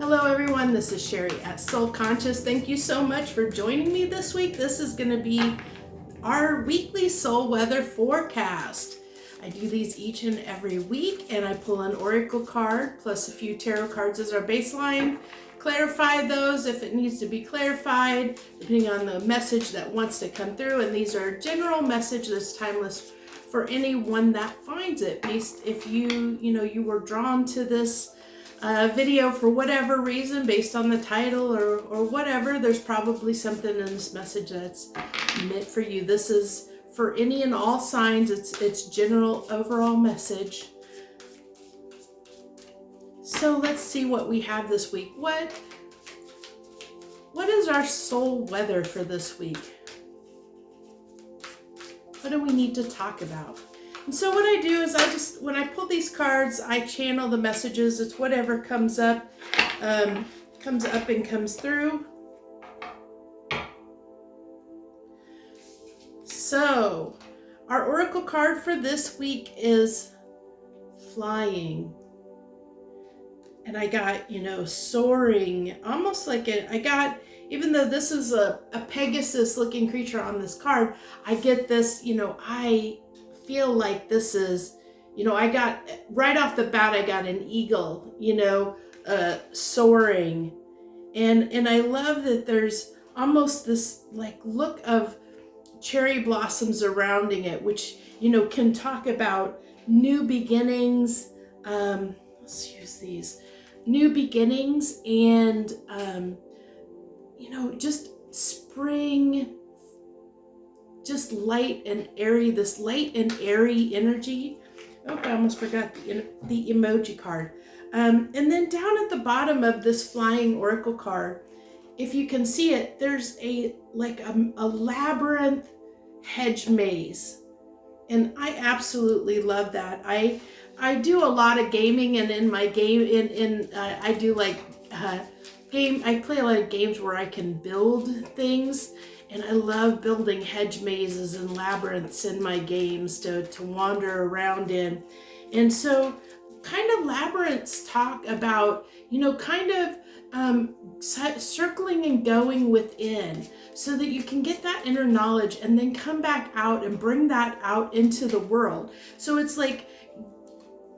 Hello everyone, this is Sherry at Soul Conscious. Thank you so much for joining me this week. This is going to be our weekly soul weather forecast. I do these each and every week, and I pull an oracle card plus a few tarot cards as our baseline. Clarify those if it needs to be clarified, depending on the message that wants to come through. And these are general message that's timeless for anyone that finds it. Based if you were drawn to this video for whatever reason, based on the title or whatever, there's probably something in this message that's meant for you. This is for any and all signs. It's general overall message. So let's see what we have this week. What is our soul weather for this week? What do we need to talk about? And so what I do is when I pull these cards, I channel the messages. It's whatever comes up and comes through. So our oracle card for this week is flying. And I got, soaring, almost like even though this is a Pegasus looking creature on this card, I get this, I feel like this is, I got, right off the bat, I got an eagle, soaring. And I love that there's almost this like look of cherry blossoms surrounding it, which, can talk about new beginnings. Let's use these. New beginnings and, just spring, just light and airy, this light and airy energy. Oh, I almost forgot the emoji card. And then down at the bottom of this flying oracle card, if you can see it, there's a labyrinth hedge maze. And I absolutely love that. I do a lot of gaming, and in my game, I do I play a lot of games where I can build things, and I love building hedge mazes and labyrinths in my games to wander around in. And so kind of labyrinths talk about, circling and going within so that you can get that inner knowledge and then come back out and bring that out into the world. So it's like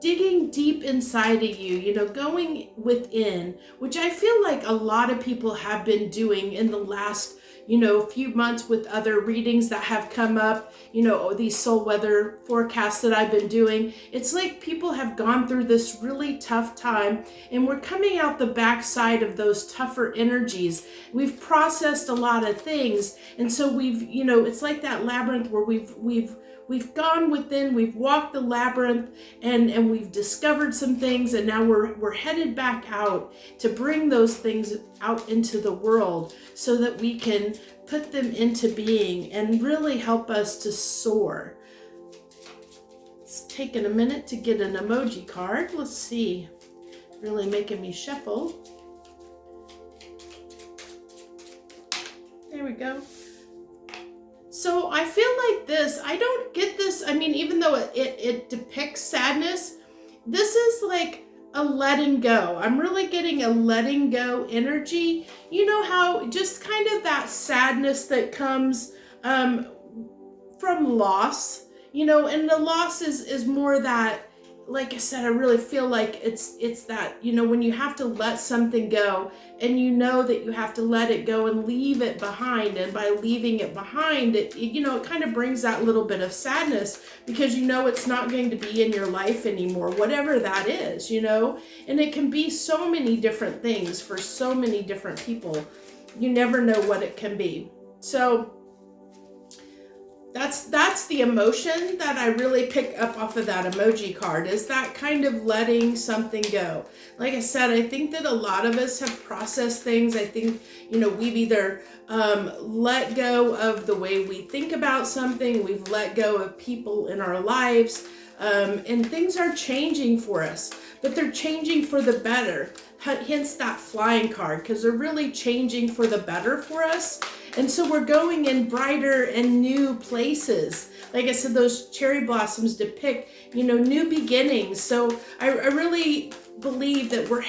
digging deep inside of you, going within, which I feel like a lot of people have been doing in the last, few months with other readings that have come up, these soul weather forecasts that I've been doing. It's like people have gone through this really tough time, and we're coming out the backside of those tougher energies. We've processed a lot of things, and so we've, it's like that labyrinth where we've gone within, we've walked the labyrinth, and we've discovered some things, and now we're headed back out to bring those things out into the world so that we can put them into being and really help us to soar. It's taken a minute to get an emoji card. Let's see. Really making me shuffle. There we go. So I feel like this, I don't get this, even though it depicts sadness, this is like a letting go. I'm really getting a letting go energy. You know how just kind of that sadness that comes from loss, and the loss is more that, like I said, I really feel like it's that, when you have to let something go and that you have to let it go and leave it behind. And by leaving it behind, it kind of brings that little bit of sadness because it's not going to be in your life anymore, whatever that is, and it can be so many different things for so many different people. You never know what it can be. So that's the emotion that I really pick up off of that emoji card, is that kind of letting something go. Like I said, I think that a lot of us have processed things. I think, we've either let go of the way we think about something, we've let go of people in our lives, and things are changing for us, but they're changing for the better. Hence that flying card, because they're really changing for the better for us. And so we're going in brighter and new places. Like I said, those cherry blossoms depict, new beginnings. So I really believe that we're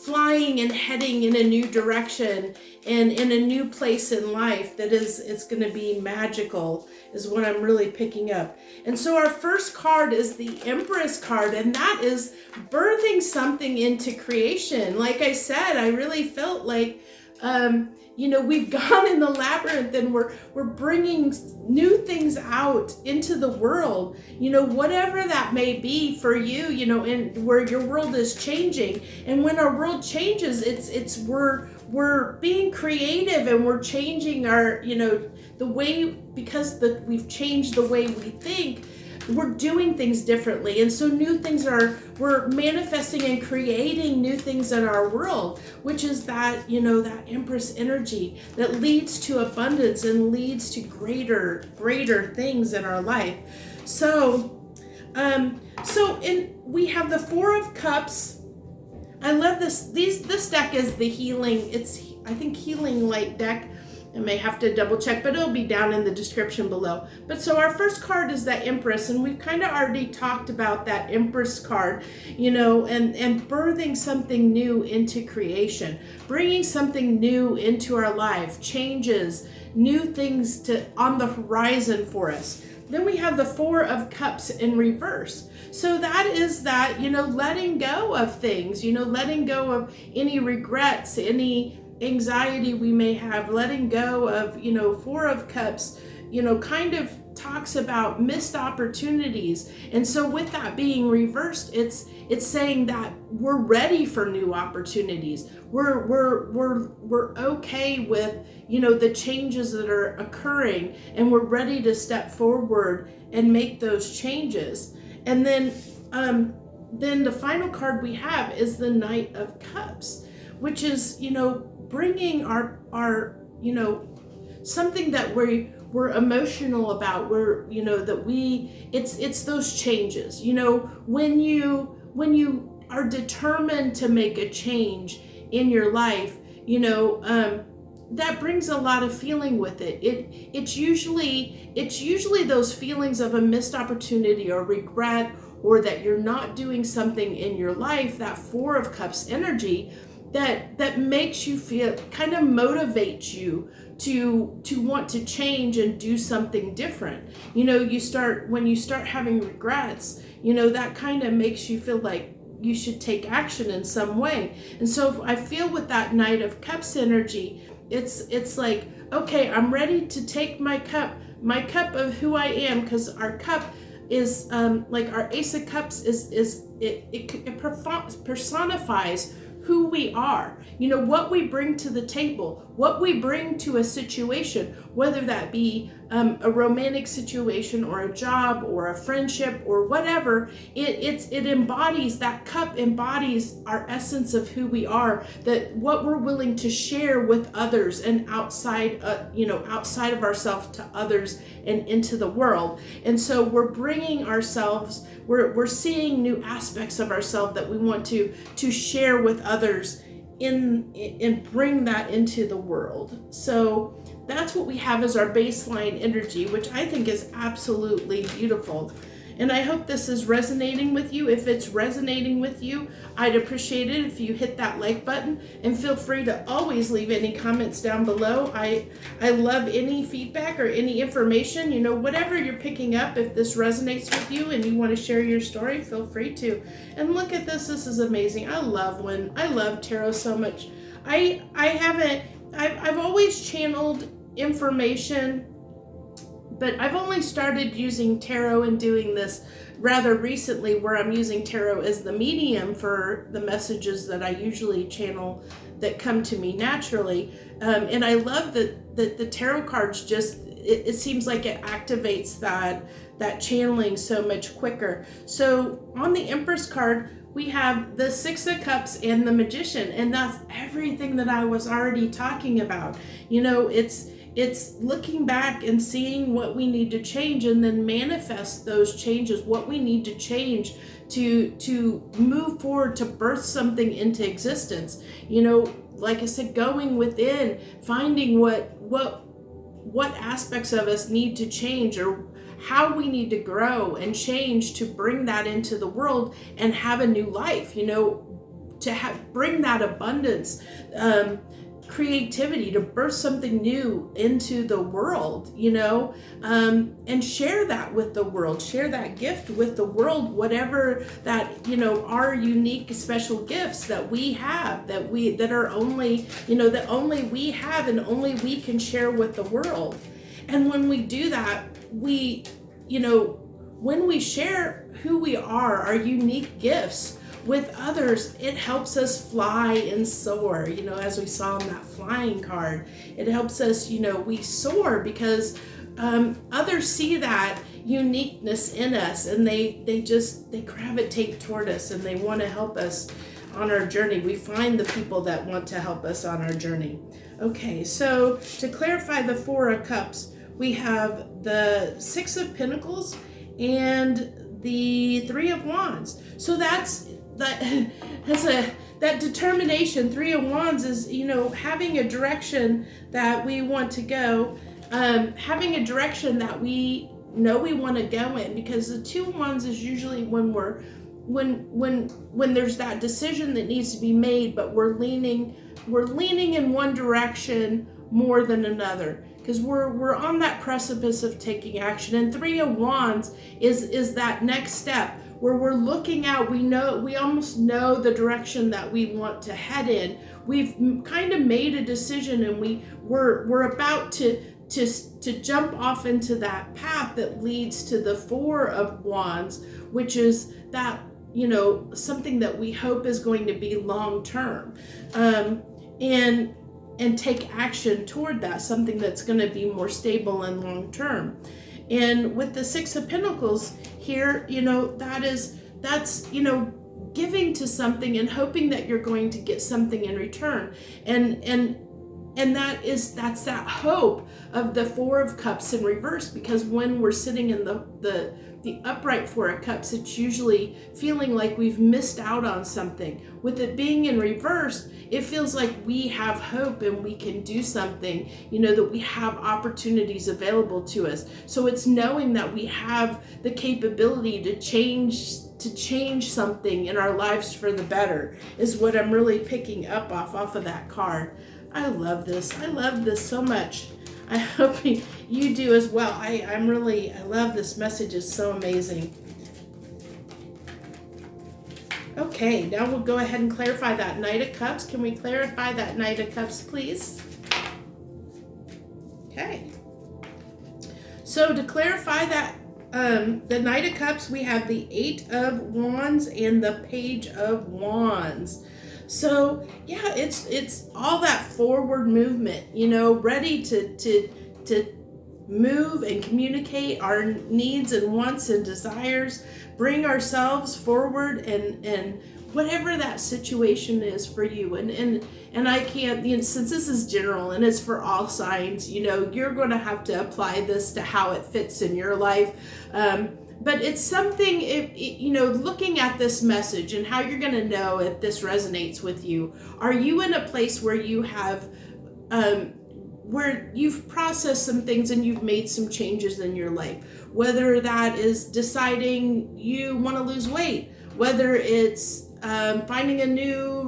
flying and heading in a new direction and in a new place in life that it's going to be magical, is what I'm really picking up. And so our first card is the Empress card, and that is birthing something into creation. Like I said, I really felt like we've gone in the labyrinth and we're bringing new things out into the world, whatever that may be for you, and where your world is changing. And when our world changes, we're being creative, and we're changing our, the way, because we've changed the way we think, we're doing things differently. And so we're manifesting and creating new things in our world, which is that, that Empress energy that leads to abundance and leads to greater things in our life. So we have the Four of Cups. I love this. This deck is the healing. It's, I think, healing light deck. I may have to double check, but it'll be down in the description below. But so our first card is that Empress, and we've kind of already talked about that Empress card, and birthing something new into creation, bringing something new into our life, changes, new things on the horizon for us. Then we have the Four of Cups in reverse. So that is that, letting go of things, letting go of any regrets, any anxiety we may have, letting go of, Four of Cups, kind of talks about missed opportunities. And so with that being reversed, it's saying that we're ready for new opportunities. We're okay with, the changes that are occurring, and we're ready to step forward and make those changes. And then the final card we have is the Knight of Cups, which is, bringing our something that we're emotional about, it's those changes, when you are determined to make a change in your life, that brings a lot of feeling with it. It's usually those feelings of a missed opportunity or regret, or that you're not doing something in your life, that Four of Cups energy that makes you feel, kind of motivates you to want to change and do something different. When you start having regrets, that kind of makes you feel like you should take action in some way. And so I feel with that Knight of Cups energy, it's like, okay, I'm ready to take my cup of who I am, because our cup is like our Ace of Cups it personifies who we are, what we bring to the table, what we bring to a situation, whether that be a romantic situation or a job or a friendship or whatever. It embodies, that cup embodies our essence of who we are, that what we're willing to share with others and outside of ourselves to others and into the world. And so we're bringing ourselves, we're seeing new aspects of ourselves that we want to share with others and bring that into the world. So that's what we have as our baseline energy, which I think is absolutely beautiful. And I hope this is resonating with you. If it's resonating with you, I'd appreciate it if you hit that like button, and feel free to always leave any comments down below. I love any feedback or any information, whatever you're picking up. If this resonates with you and you want to share your story, feel free to. And look at this. This is amazing. I love tarot so much. I've always channeled information, but I've only started using tarot and doing this rather recently, where I'm using tarot as the medium for the messages that I usually channel that come to me naturally. And I love that the tarot cards it seems like it activates that channeling so much quicker. So on the Empress card, we have the Six of Cups and the Magician, and that's everything that I was already talking about. It's looking back and seeing what we need to change, and then manifest those changes, what we need to change to move forward, to birth something into existence. Like I said, going within, finding what aspects of us need to change, or how we need to grow and change to bring that into the world and have a new life, to bring that abundance, creativity, to birth something new into the world, and share that with the world, share that gift with the world, whatever that, our unique special gifts that we have, that are only, that only we have and only we can share with the world. And when we do that, when we share who we are, our unique gifts with others, it helps us fly and soar, as we saw in that flying card. It helps us, we soar because others see that uniqueness in us, and they gravitate toward us, and they want to help us on our journey. We find the people that want to help us on our journey. Okay, so to clarify the Four of Cups, we have the Six of Pentacles and the Three of Wands. So that determination. Three of Wands is, having a direction that we want to go, having a direction that we know we want to go in, because the Two of Wands is usually when there's that decision that needs to be made, but we're leaning in one direction more than another, because we're on that precipice of taking action. And Three of Wands is that next step where we're looking out. We almost know the direction that we want to head in. We've kind of made a decision, and we're about to jump off into that path that leads to the Four of Wands, which is that, something that we hope is going to be long term, and take action toward that, something that's going to be more stable and long term. And with the Six of Pentacles here, that's giving to something and hoping that you're going to get something in return. And that's that hope of the Four of Cups in reverse, because when we're sitting in the upright Four of Cups, it's usually feeling like we've missed out on something. With it being in reverse, it feels like we have hope and we can do something, that we have opportunities available to us. So it's knowing that we have the capability to change something in our lives for the better is what I'm really picking up off of that card. I love this. I love this so much. I hope you do as well. I love this message. It's so amazing. Okay, now we'll go ahead and clarify that Knight of Cups. Can we clarify that Knight of Cups, please? Okay. So to clarify that, the Knight of Cups, we have the Eight of Wands and the Page of Wands. So yeah, it's all that forward movement, ready to move and communicate our needs and wants and desires, bring ourselves forward, and whatever that situation is for you. And I can't, since this is general and it's for all signs, you're going to have to apply this to how it fits in your life. But it's something, looking at this message and how you're going to know if this resonates with you. Are you in a place where you have, where you've processed some things and you've made some changes in your life? Whether that is deciding you want to lose weight, whether it's finding a new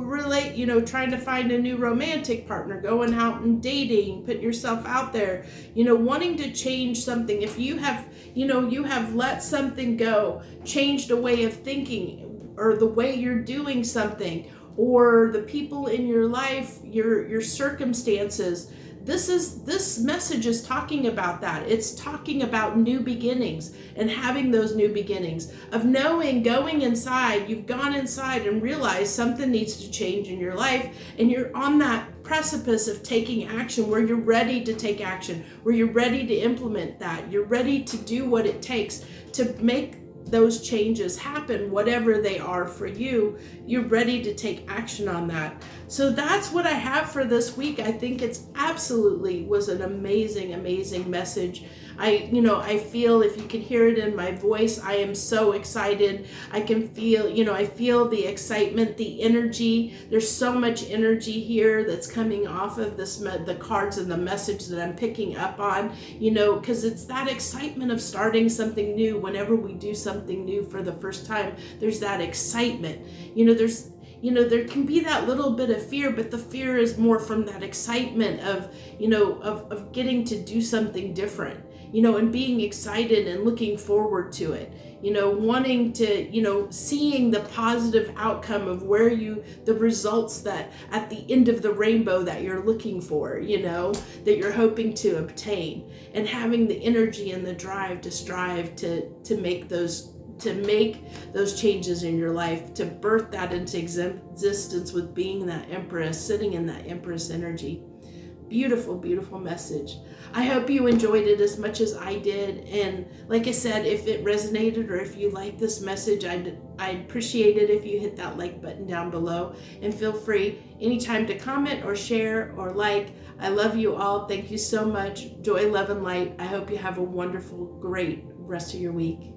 trying to find a new romantic partner, going out and dating, putting yourself out there, wanting to change something. If you have, you have let something go, changed a way of thinking or the way you're doing something, or the people in your life, your circumstances. This message is talking about that. It's talking about new beginnings and having those new beginnings of knowing, going inside, you've gone inside and realized something needs to change in your life, and you're on that precipice of taking action, where you're ready to take action, where you're ready to implement that. You're ready to do what it takes to make those changes happen, whatever they are for you. You're ready to take action on that. So that's what I have for this week. I think it's absolutely was an amazing message. I feel, if you can hear it in my voice, I am so excited. I can feel, I feel the excitement, the energy. There's so much energy here that's coming off of the cards and the message that I'm picking up on, because it's that excitement of starting something new. Whenever we do something new for the first time, there's that excitement. There can be that little bit of fear, but the fear is more from that excitement of getting to do something different, and being excited and looking forward to it, wanting to, seeing the positive outcome of the results that at the end of the rainbow that you're looking for, that you're hoping to obtain, and having the energy and the drive to strive to make those changes in your life, to birth that into existence with being that Empress, sitting in that Empress energy. Beautiful, beautiful message. I hope you enjoyed it as much as I did. And like I said, if it resonated or if you like this message, I'd appreciate it if you hit that like button down below. And feel free anytime to comment or share or like. I love you all. Thank you so much. Joy, love, and light. I hope you have a wonderful, great rest of your week.